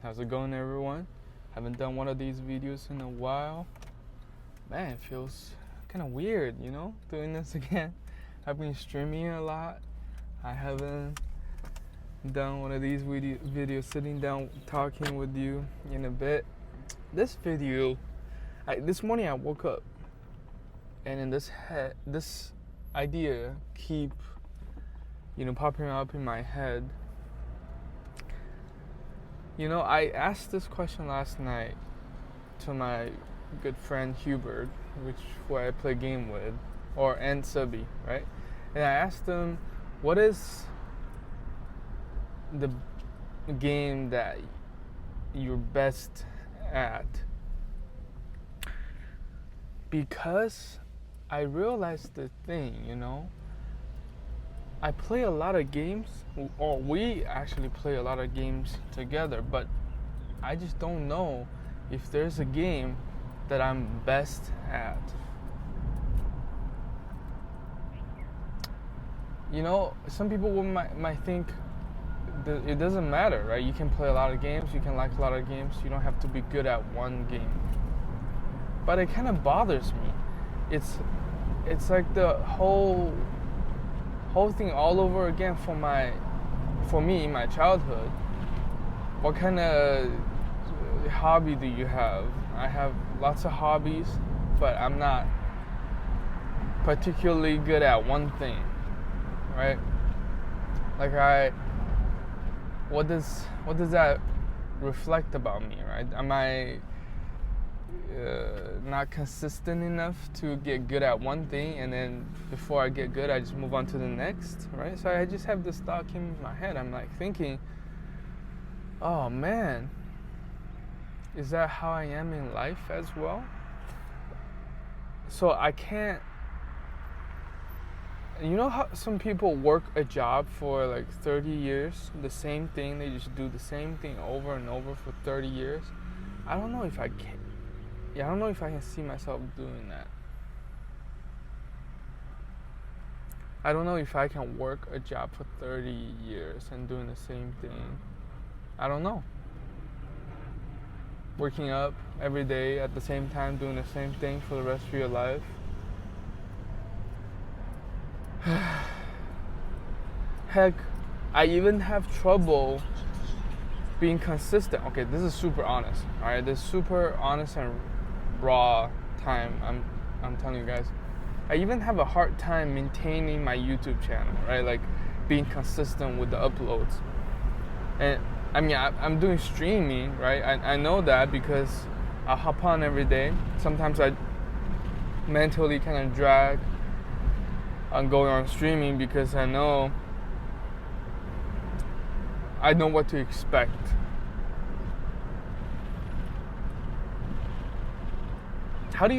How's it going, everyone? Haven't done one of these videos in a while. Man, it feels kind of weird, doing this again. I've been streaming a lot. I haven't done one of these videos sitting down talking with you in a bit. This video, this morning I woke up and in this idea keep popping up in my head. I asked this question last night to my good friend Hubert, who I play game with, and Subby, right? And I asked him, what is the game that you're best at? Because I realized the thing, I play a lot of games, or we actually play a lot of games together, but I just don't know if there's a game that I'm best at. Some people might think that it doesn't matter, right? You can play a lot of games, you can like a lot of games, you don't have to be good at one game. But it kind of bothers me. It's like the whole thing all over again for me in my childhood. What kind of hobby do you have? I have lots of hobbies, but I'm not particularly good at one thing, right? Like what does that reflect about me, right? Am I not consistent enough to get good at one thing, and then before I get good I just move on to the next, right? So I just have this thought in my head. I'm like thinking, oh man, is that how I am in life as well? So I can't, how some people work a job for like 30 years, the same thing, they just do the same thing over and over for 30 years. I don't know if I can. I don't know if I can see myself doing that. I don't know if I can work a job for 30 years and doing the same thing. I don't know. Waking up every day at the same time, doing the same thing for the rest of your life. Heck, I even have trouble being consistent. Okay, this is super honest. Alright, this is super honest and raw time. I'm telling you guys. I even have a hard time maintaining my YouTube channel, right? Like being consistent with the uploads. And I mean, I'm doing streaming, right? I know that because I hop on every day. Sometimes I mentally kind of drag on going on streaming because I know what to expect. How do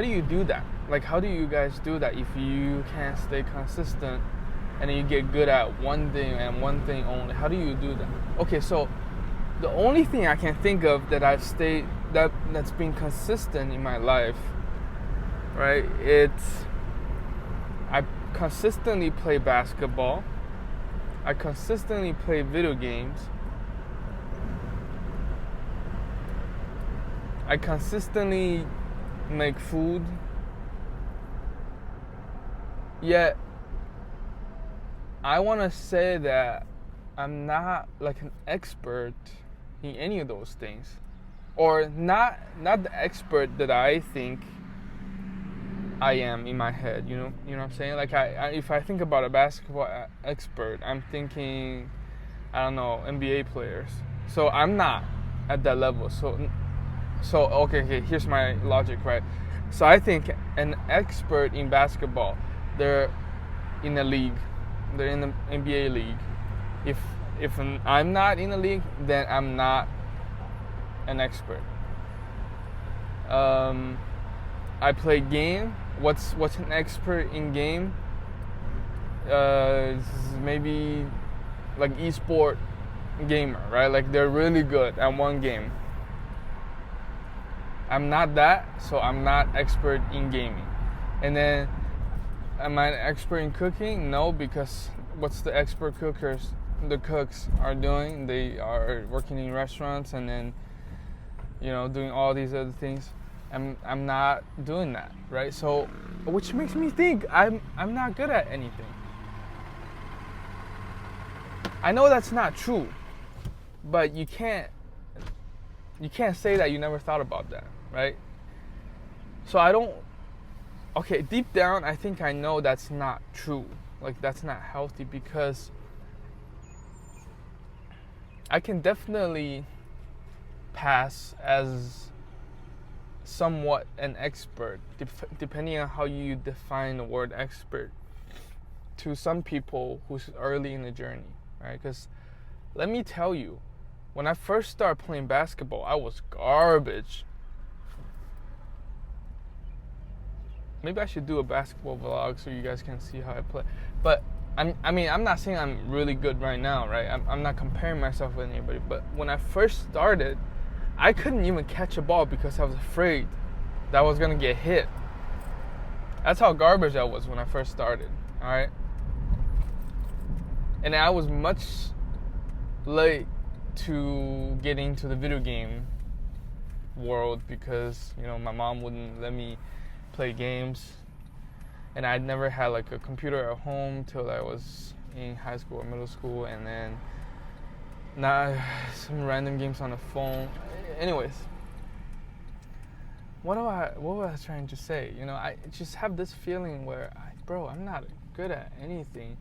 you do that? Like, how do you guys do that if you can't stay consistent and then you get good at one thing and one thing only? How do you do that? Okay, so the only thing I can think of that that's been consistent in my life, right? I consistently play basketball. I consistently play video games. I consistently make food. Yet I want to say that I'm not like an expert in any of those things, or not the expert that I think I am in my head. You know what I'm saying? Like if I think about a basketball expert, I'm thinking, I don't know, NBA players. So I'm not at that level. So okay, here's my logic, right? So I think an expert in basketball, they're in a league, they're in the NBA league. If I'm not in a league, then I'm not an expert. I play game. What's an expert in game? Maybe like esport gamer, right? Like they're really good at one game. I'm not that, so I'm not expert in gaming. And then, am I an expert in cooking? No, because what's the expert cookers the cooks are doing. They are working in restaurants and then, doing all these other things. I'm not doing that, right? So, which makes me think I'm not good at anything. I know that's not true, but you can't say that you never thought about that, right? So okay, deep down I think I know that's not true. Like, that's not healthy, because I can definitely pass as somewhat an expert, depending on how you define the word expert, to some people who's early in the journey, right? Because let me tell you, when I first started playing basketball, I was garbage. Maybe I should do a basketball vlog so you guys can see how I play. But I'm not saying I'm really good right now, right? I'm not comparing myself with anybody. But when I first started, I couldn't even catch a ball because I was afraid that I was gonna get hit. That's how garbage I was when I first started, all right? And I was much late to get into the video game world because, my mom wouldn't let me play games. And I'd never had like a computer at home till I was in high school or middle school, and then now some random games on the phone. Anyways, what was I trying to say? I just have this feeling where, I'm not good at anything.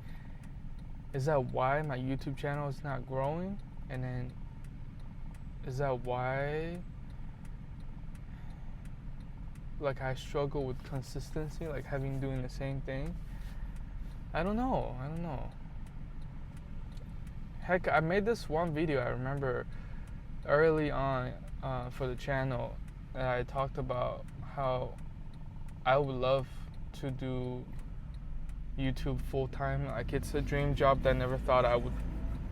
Is that why my YouTube channel is not growing? And then, is that why, like, I struggle with consistency, like doing the same thing? I don't know. Heck, I made this one video, I remember, early on for the channel, that I talked about how I would love to do YouTube full time. Like, it's a dream job that I never thought I would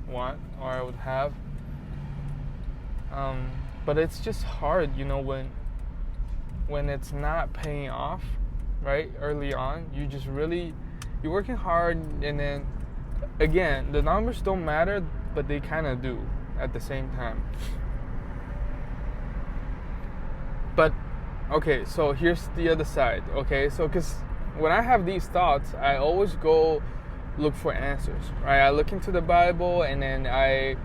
want or I would have. But it's just hard, when it's not paying off, right? Early on, you're working hard, and then again, the numbers don't matter, but they kind of do at the same time. But okay, so here's the other side. Okay, so because when I have these thoughts, I always go look for answers, right? I look into the Bible, and then I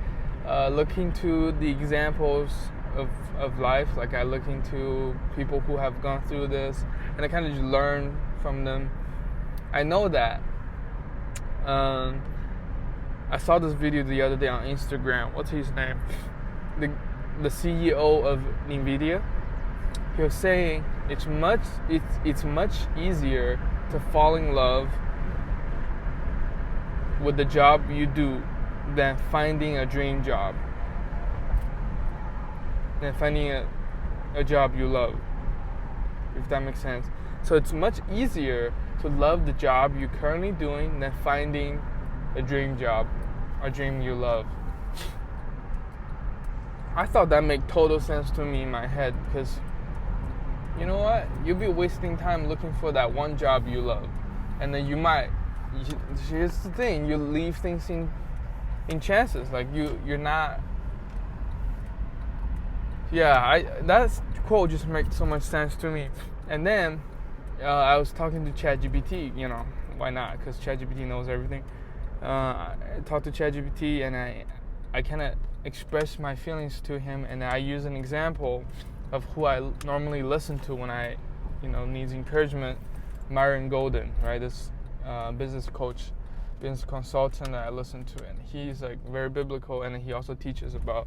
look into the examples of life. Like, I look into people who have gone through this, and I kind of just learn from them. I know that. I saw this video the other day on Instagram. What's his name? The CEO of NVIDIA. He was saying it's much easier to fall in love with the job you do than finding a dream job, than finding a job you love, if that makes sense. So it's much easier to love the job you're currently doing than finding a dream job, a dream you love. I thought that made total sense to me in my head, because you know what? You'll be wasting time looking for that one job you love, and then here's the thing, you leave things in chances. Like, you're not. Yeah, that quote just makes so much sense to me. And then I was talking to ChatGPT. Why not? Because ChatGPT knows everything. I talked to ChatGPT, and I kind of expressed my feelings to him, and I use an example of who I normally listen to when I, needs encouragement. Myron Golden, right? This business coach, business consultant that I listen to, and he's like very biblical, and he also teaches about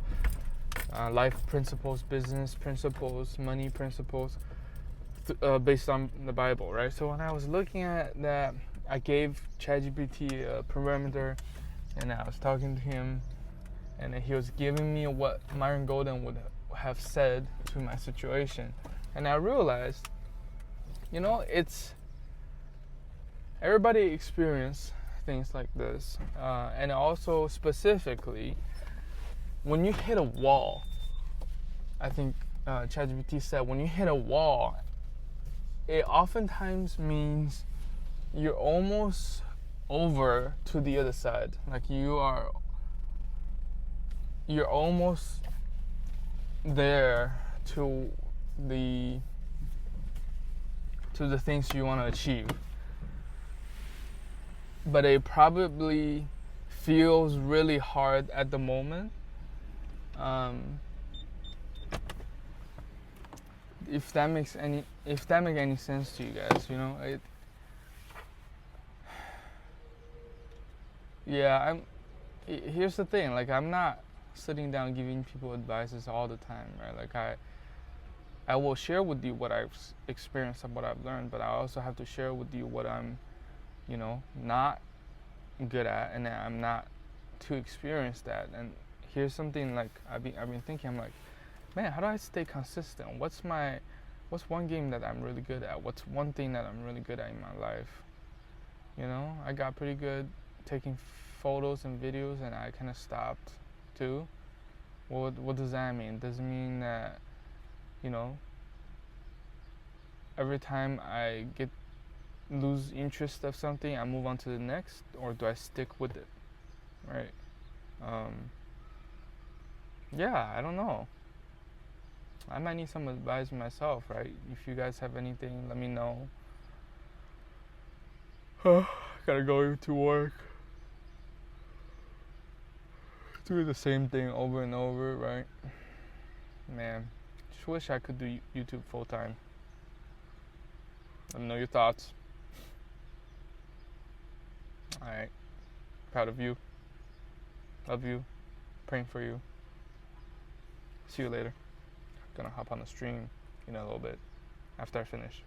life principles, business principles, money principles, based on the Bible, right? So when I was looking at that, I gave ChatGPT a parameter, and I was talking to him, and he was giving me what Myron Golden would have said to my situation. And I realized, it's everybody experience things like this, and also specifically when you hit a wall. I think ChatGPT said when you hit a wall, it oftentimes means you're almost over to the other side. Like, you are you're almost there to the things you want to achieve, but it probably feels really hard at the moment. If that makes any sense to you guys, you know, here's the thing, like, I'm not sitting down giving people advices all the time, right? Like, I will share with you what I've experienced and what I've learned, but I also have to share with you what I'm, you know, not good at, and I'm not too experienced at. And here's something, like, I've been thinking, I'm like, man, how do I stay consistent? What's one game that I'm really good at? What's one thing that I'm really good at in my life? You know, I got pretty good taking photos and videos, and I kind of stopped too. What does that mean? Does it mean that, you know, every time I lose interest of something, I move on to the next, or do I stick with it, right? Yeah, I don't know. I might need some advice myself, right? If you guys have anything, let me know. Gotta go to work, doing the same thing over and over, right? Man, just wish I could do YouTube full time. Let me know your thoughts. Alright, proud of you, love you, praying for you. See you later. Gonna hop on the stream in a little bit after I finish.